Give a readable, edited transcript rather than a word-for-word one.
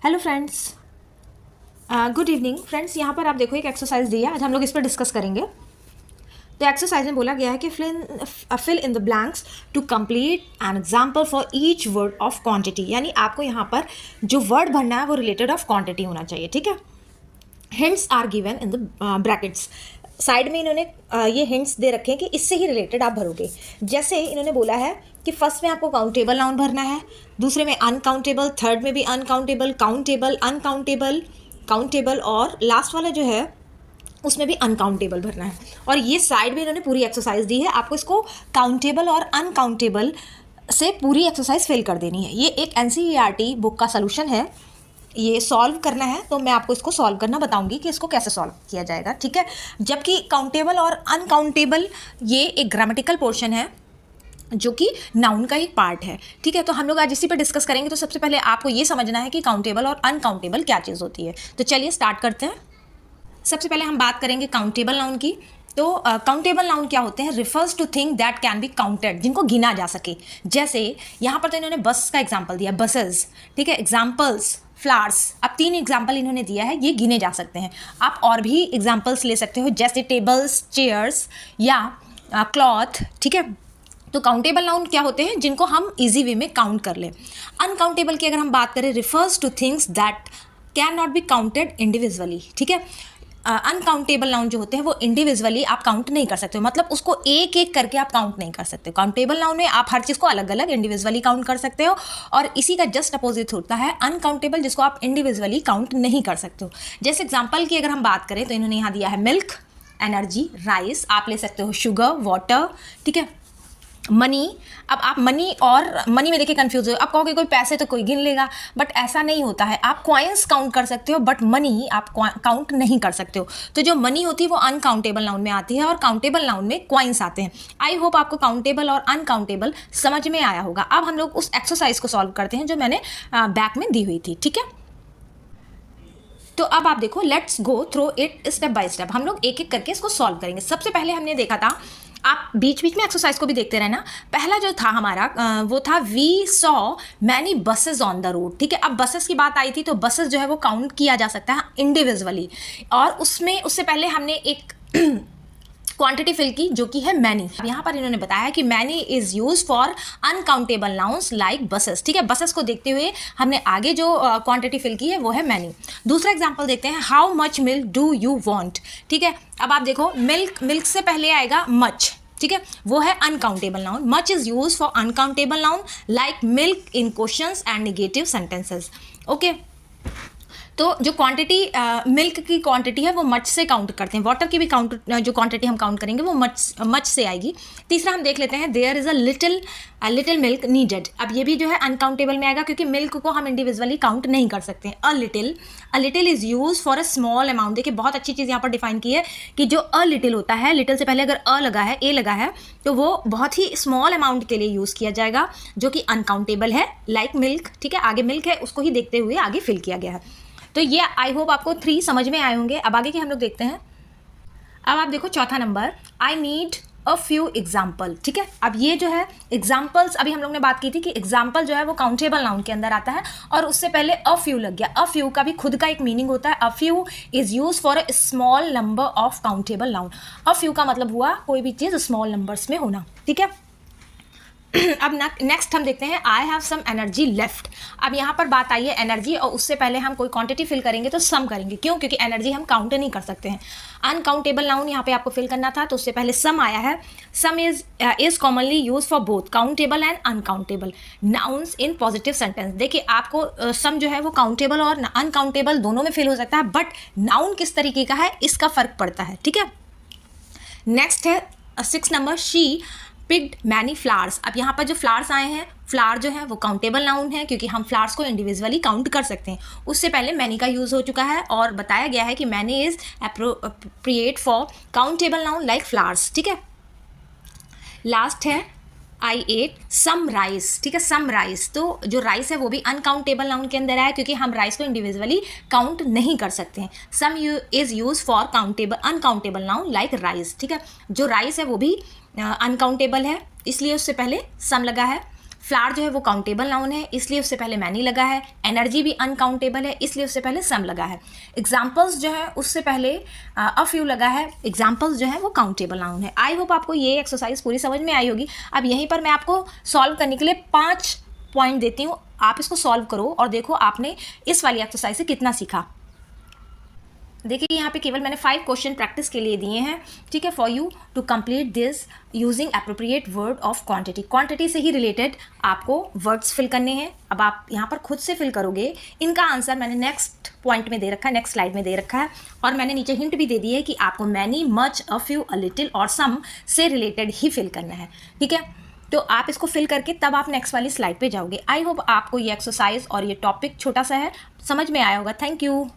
Hello friends, good evening friends. यहाँ पर आप देखो एक एक्सरसाइज दी है, आज हम लोग इस पर डिस्कस करेंगे। तो एक्सरसाइज में बोला गया है कि fill in the blanks to complete an example for each word of quantity. यानी आपको यहाँ पर जो वर्ड भरना है वो रिलेटेड ऑफ क्वांटिटी होना चाहिए, ठीक है। Hints are given in the brackets. Side में इन्होंने ये हिंट्स दे रखे हैं कि इससे ही रिलेटेड आप भरोगे। जैसे इन्होंने बोला है कि फर्स्ट में आपको काउंटेबल नाउन भरना है, दूसरे में अनकाउंटेबल, थर्ड में भी अनकाउंटेबल, काउंटेबल, अनकाउंटेबल, काउंटेबल और लास्ट वाला जो है उसमें भी अनकाउंटेबल भरना है। और ये साइड में इन्होंने पूरी एक्सरसाइज दी है, आपको इसको काउंटेबल और अनकाउंटेबल से पूरी एक्सरसाइज फिल कर देनी है। ये एक NCERT बुक का सोल्यूशन है, ये सॉल्व करना है तो मैं आपको इसको सॉल्व करना बताऊंगी कि इसको कैसे सॉल्व किया जाएगा, ठीक है। जबकि काउंटेबल और अनकाउंटेबल ये एक ग्रामेटिकल पोर्शन है जो कि नाउन का एक पार्ट है, ठीक है। तो हम लोग आज इसी पर डिस्कस करेंगे। तो सबसे पहले आपको ये समझना है कि काउंटेबल और अनकाउंटेबल क्या चीज़ होती है। तो चलिए स्टार्ट करते हैं। सबसे पहले हम बात करेंगे काउंटेबल नाउन की। तो काउंटेबल नाउन क्या होते हैं? Refers to thing that can be counted, जिनको गिना जा सके। जैसे यहाँ पर तो इन्होंने बस का एग्जाम्पल दिया, बसेस, ठीक है। एग्जाम्पल्स, फ्लावर्स, अब 3 एग्जाम्पल इन्होंने दिया है, ये गिने जा सकते हैं। आप और भी एग्जाम्पल्स ले सकते हो, जैसे टेबल्स, चेयर्स या क्लॉथ, ठीक है। तो काउंटेबल नाउन क्या होते हैं? जिनको हम इजी वे में काउंट कर लें। अनकाउंटेबल की अगर हम बात करें, refers two things that can not be counted individually, ठीक है। अनकाउंटेबल नाउन जो होते हैं वो इंडिविजुअली आप काउंट नहीं कर सकते हो, मतलब उसको एक एक करके आप काउंट नहीं कर सकते। काउंटेबल नाउन में आप हर चीज़ को अलग अलग इंडिविजुअली काउंट कर सकते हो, और इसी का जस्ट अपोजिट होता है अनकाउंटेबल, जिसको आप इंडिविजुअली काउंट नहीं कर सकते हो। जैसे एग्जाम्पल की अगर हम बात करें तो इन्होंने यहाँ दिया है मिल्क, एनर्जी, राइस, आप ले सकते हो शुगर, वाटर, ठीक है। मनी, अब आप मनी और मनी में देखिए कंफ्यूज हो, आप कहोगे कोई पैसे तो कोई गिन लेगा, बट ऐसा नहीं होता है। आप कॉइन्स काउंट कर सकते हो बट मनी आप काउंट नहीं कर सकते हो। तो जो मनी होती है वो अनकाउंटेबल नाउन में आती है और काउंटेबल नाउन में कॉइन्स आते हैं। आई होप आपको काउंटेबल और अनकाउंटेबल समझ में आया होगा। अब हम लोग उस एक्सरसाइज को सॉल्व करते हैं जो मैंने बैक में दी हुई थी, ठीक है। तो अब आप देखो, let's go through it step by step. हम लोग एक एक करके इसको सॉल्व करेंगे। सबसे पहले हमने देखा था, आप बीच बीच में एक्सरसाइज को भी देखते रहना। पहला जो था हमारा वो था we saw many buses on the road, ठीक है। अब बसेस की बात आई थी तो बसेस जो है वो काउंट किया जा सकता है इंडिविजुअली, और उससे पहले हमने एक क्वांटिटी फिल की जो कि है मैनी। यहाँ पर इन्होंने बताया कि many is use for uncountable nouns like buses, ठीक है। बसेस को देखते हुए हमने आगे जो क्वांटिटी फिल की है वो है मैनी। दूसरा एग्जांपल देखते हैं, how much milk do you want, ठीक है। अब आप देखो, मिल्क से पहले आएगा मच, ठीक है, वो है uncountable noun. Much is use for uncountable noun like milk in questions and negative sentences, okay. तो जो क्वांटिटी मिल्क की क्वांटिटी है वो मच से काउंट करते हैं। वाटर की भी जो क्वांटिटी हम काउंट करेंगे वो मच से आएगी। तीसरा हम देख लेते हैं, there is a little milk needed. अब ये भी जो है अनकाउंटेबल में आएगा, क्योंकि मिल्क को हम इंडिविजुअली काउंट नहीं कर सकते हैं। A little is use for a small amount. देखिए बहुत अच्छी चीज़ यहाँ पर डिफाइन की है कि जो अ लिटिल होता है, लिटिल से पहले अगर अ लगा है, ए लगा है, तो वो बहुत ही स्मॉल अमाउंट के लिए यूज़ किया जाएगा, जो कि अनकाउंटेबल है, लाइक मिल्क, ठीक है। आगे मिल्क है, उसको ही देखते हुए आगे फिल किया गया है। तो ये आई होप आपको 3 समझ में आए होंगे। अब आगे के हम लोग देखते हैं। अब आप देखो चौथा number, I need a few example, ठीक है। अब ये जो है एग्जाम्पल्स, अभी हम लोग ने बात की थी कि एग्जाम्पल जो है वो काउंटेबल नाउन के अंदर आता है, और उससे पहले अ फ्यू लग गया। अ फ्यू का भी खुद का एक मीनिंग होता है। A few is use for a small number of countable noun. A few का मतलब हुआ कोई भी चीज़ स्मॉल नंबर्स में होना, ठीक है। अब नेक्स्ट हम देखते हैं, I have some energy left. अब यहाँ पर बात आई है एनर्जी, और उससे पहले हम कोई क्वांटिटी फिल करेंगे तो सम करेंगे। क्यों? क्योंकि एनर्जी हम काउंट नहीं कर सकते हैं। अनकाउंटेबल नाउन यहाँ पे आपको फिल करना था, तो उससे पहले सम आया है। सम is commonly use for both countable and uncountable nouns in positive sentence. देखिए आपको सम जो है वो काउंटेबल और अनकाउंटेबल दोनों में फिल हो सकता है, बट नाउन किस तरीके का है इसका फर्क पड़ता है, ठीक है। नेक्स्ट है 6 number, she picked many flowers. अब यहाँ पर जो फ्लावर्स आए हैं, फ्लावर जो है वो काउंटेबल नाउन है, क्योंकि हम फ्लावर्स को इंडिविजुअली काउंट कर सकते हैं। उससे पहले मैनी का यूज़ हो चुका है, और बताया गया है कि many is appropriate for countable noun like flowers, ठीक है। लास्ट है आई एट सम राइस, ठीक है। सम राइस, तो जो राइस है वो भी अनकाउंटेबल नाउन के अंदर है, क्योंकि हम राइस को इंडिविजुअली काउंट नहीं कर सकते हैं। सम is use for uncountable noun like rice, ठीक है। जो राइस है वो भी अनकाउंटेबल है, इसलिए उससे पहले सम लगा है। फ्लावर जो है वो काउंटेबल नाउन है, इसलिए उससे पहले मैनी लगा है। एनर्जी भी अनकाउंटेबल है, इसलिए उससे पहले सम लगा है। एग्जाम्पल्स जो है उससे पहले अ फ्यू लगा है। एग्जाम्पल्स जो है वो काउंटेबल नाउन है। आई होप आपको ये एक्सरसाइज पूरी समझ में आई होगी। अब यहीं पर मैं आपको सॉल्व करने के लिए 5 पॉइंट देती हूँ, आप इसको सॉल्व करो और देखो आपने इस वाली एक्सरसाइज से कितना सीखा। देखिए यहाँ पे केवल मैंने 5 क्वेश्चन प्रैक्टिस के लिए दिए हैं, ठीक है, for you to complete this using appropriate word of quantity. Quantity से ही रिलेटेड आपको वर्ड्स फिल करने हैं। अब आप यहाँ पर खुद से फिल करोगे। इनका आंसर मैंने नेक्स्ट पॉइंट में दे रखा है, नेक्स्ट स्लाइड में दे रखा है, और मैंने नीचे हिंट भी दे दी है कि आपको many, much, a few, a little और सम से रिलेटेड ही फिल करना है, ठीक है। तो आप इसको फिल करके तब आप नेक्स्ट वाली स्लाइड पे जाओगे। आई होप आपको ये एक्सरसाइज और ये टॉपिक छोटा सा है, समझ में आया होगा। Thank you.